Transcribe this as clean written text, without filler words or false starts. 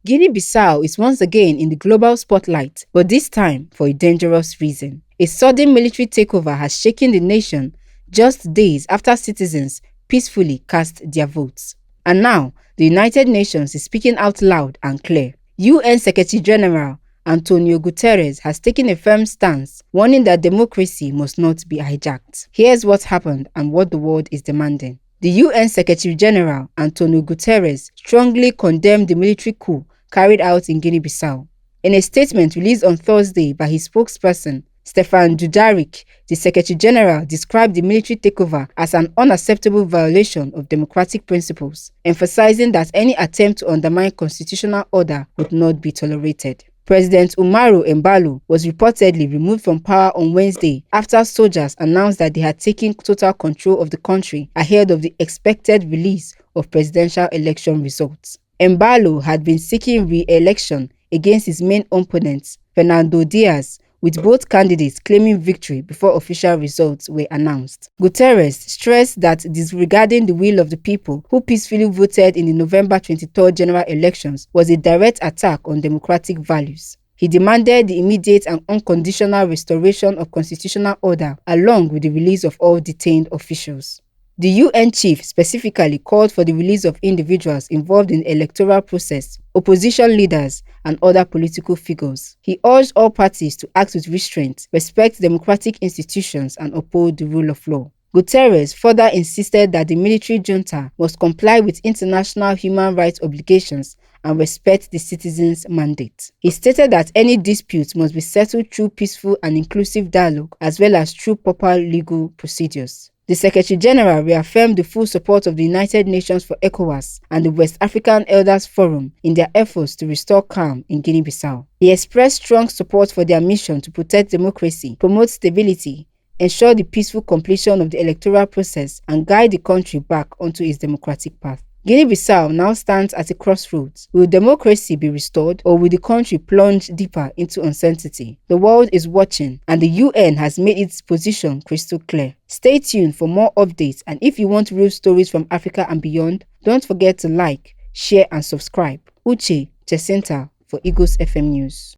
Guinea-Bissau is once again in the global spotlight, but this time for a dangerous reason. A sudden military takeover has shaken the nation just days after citizens peacefully cast their votes. And now, the United Nations is speaking out loud and clear. UN Secretary-General António Guterres has taken a firm stance, warning that democracy must not be hijacked. Here's what happened and what the world is demanding. The UN Secretary-General António Guterres strongly condemned the military coup carried out in Guinea-Bissau. In a statement released on Thursday by his spokesperson, Stefan Dujarric, the Secretary-General described the military takeover as an unacceptable violation of democratic principles, emphasizing that any attempt to undermine constitutional order would not be tolerated. President Umaru Embalo was reportedly removed from power on Wednesday after soldiers announced that they had taken total control of the country ahead of the expected release of presidential election results. Embalo had been seeking re-election against his main opponent, Fernando Diaz, with both candidates claiming victory before official results were announced. Guterres stressed that disregarding the will of the people who peacefully voted in the November 23 general elections was a direct attack on democratic values. He demanded the immediate and unconditional restoration of constitutional order along with the release of all detained officials. The UN chief specifically called for the release of individuals involved in the electoral process, opposition leaders, and other political figures. He urged all parties to act with restraint, respect democratic institutions, and uphold the rule of law. Guterres further insisted that the military junta must comply with international human rights obligations and respect the citizens' mandate. He stated that any disputes must be settled through peaceful and inclusive dialogue as well as through proper legal procedures. The Secretary-General reaffirmed the full support of the United Nations for ECOWAS and the West African Elders Forum in their efforts to restore calm in Guinea-Bissau. He expressed strong support for their mission to protect democracy, promote stability, ensure the peaceful completion of the electoral process, and guide the country back onto its democratic path. Guinea-Bissau now stands at a crossroads. Will democracy be restored, or will the country plunge deeper into uncertainty? The world is watching, and the UN has made its position crystal clear. Stay tuned for more updates, and if you want real stories from Africa and beyond, don't forget to like, share, and subscribe. Uche Jacinta for Eagles FM News.